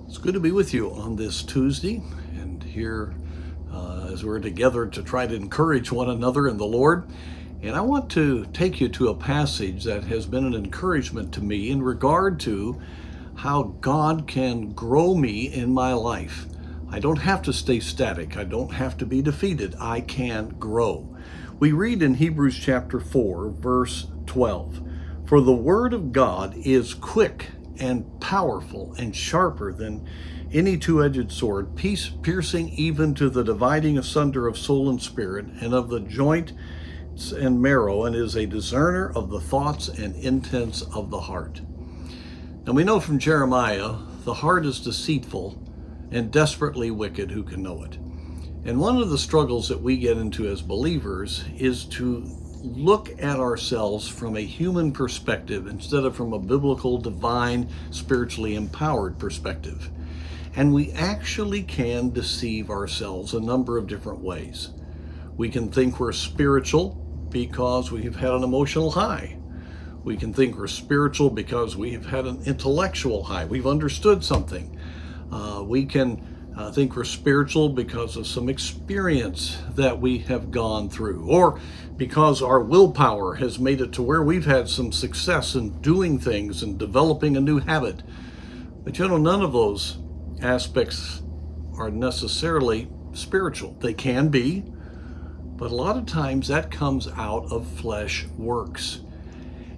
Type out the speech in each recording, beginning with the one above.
It's good to be with you on this Tuesday and here as we're together to try to encourage one another in the Lord. And I want to take you to a passage that has been an encouragement to me in regard to how God can grow me in my life. I don't have to stay static. I don't have to be defeated. I can grow. We read in Hebrews chapter 4, verse 12, "For the word of God is quick and powerful and sharper than any two-edged sword, piercing even to the dividing asunder of soul and spirit, and of the joints and marrow, and is a discerner of the thoughts and intents of the heart." And we know from Jeremiah, the heart is deceitful and desperately wicked, who can know it? And one of the struggles that we get into as believers is to look at ourselves from a human perspective instead of from a biblical, divine, spiritually empowered perspective. And we actually can deceive ourselves a number of different ways. We can think we're spiritual because we've had an emotional high. We can think we're spiritual because we've had an intellectual high. We've understood something. We can think we're spiritual because of some experience that we have gone through, or because our willpower has made it to where we've had some success in doing things and developing a new habit. But none of those aspects are necessarily spiritual. They can be, but a lot of times that comes out of flesh works.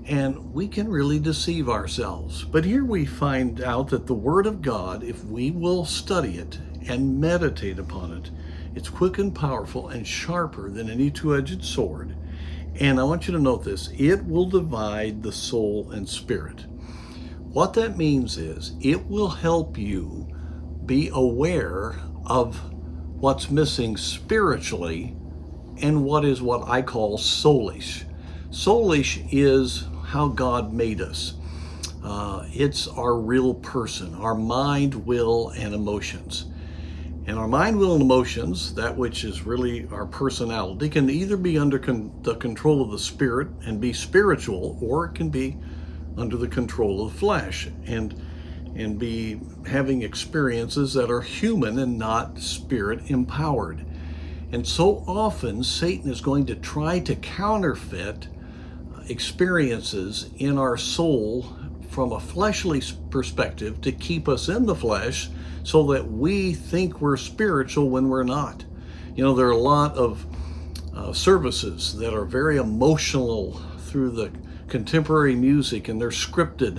And we can really deceive ourselves. But here we find out that the Word of God, if we will study it and meditate upon it, it's quick and powerful and sharper than any two-edged sword. And I want you to note this: it will divide the soul and spirit. What that means is it will help you be aware of what's missing spiritually and what I call soulish. Soulish is how God made us. It's our real person, our mind, will, and emotions. And our mind, will, and emotions, that which is really our personality, can either be under the control of the spirit and be spiritual, or it can be under the control of the flesh and be having experiences that are human and not spirit empowered. And so often Satan is going to try to counterfeit experiences in our soul from a fleshly perspective to keep us in the flesh so that we think we're spiritual when we're not. There are a lot of services that are very emotional through the contemporary music, and they're scripted,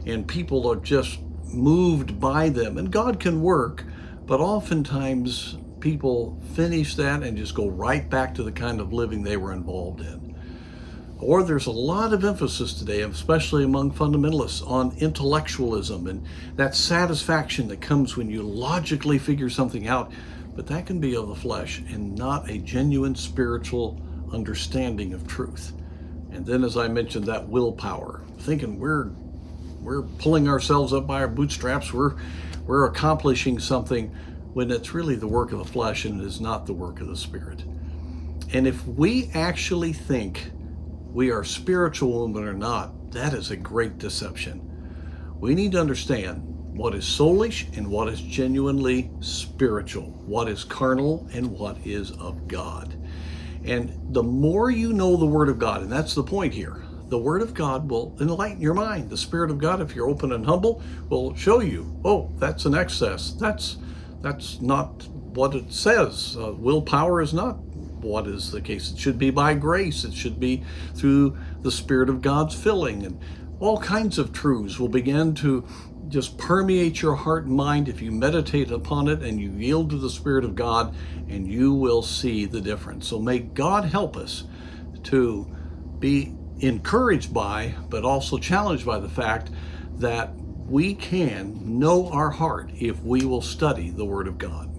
and people are just moved by them. And God can work, but oftentimes people finish that and just go right back to the kind of living they were involved in. Or there's a lot of emphasis today, especially among fundamentalists, on intellectualism and that satisfaction that comes when you logically figure something out. But that can be of the flesh and not a genuine spiritual understanding of truth. And then, as I mentioned, that willpower, thinking we're pulling ourselves up by our bootstraps, we're accomplishing something, when it's really the work of the flesh and it is not the work of the Spirit. And if we actually think we are spiritual when we're not, that is a great deception. We need to understand what is soulish and what is genuinely spiritual, what is carnal and what is of God. And the more you know the Word of God, and that's the point here, the Word of God will enlighten your mind. The Spirit of God, if you're open and humble, will show you, oh, that's an excess. That's not what it says. Willpower is not what is the case. It should be by grace. It should be through the Spirit of God's filling. And all kinds of truths will begin to just permeate your heart and mind if you meditate upon it and you yield to the Spirit of God, and you will see the difference. So may God help us to be encouraged by, but also challenged by the fact that we can know our heart if we will study the Word of God.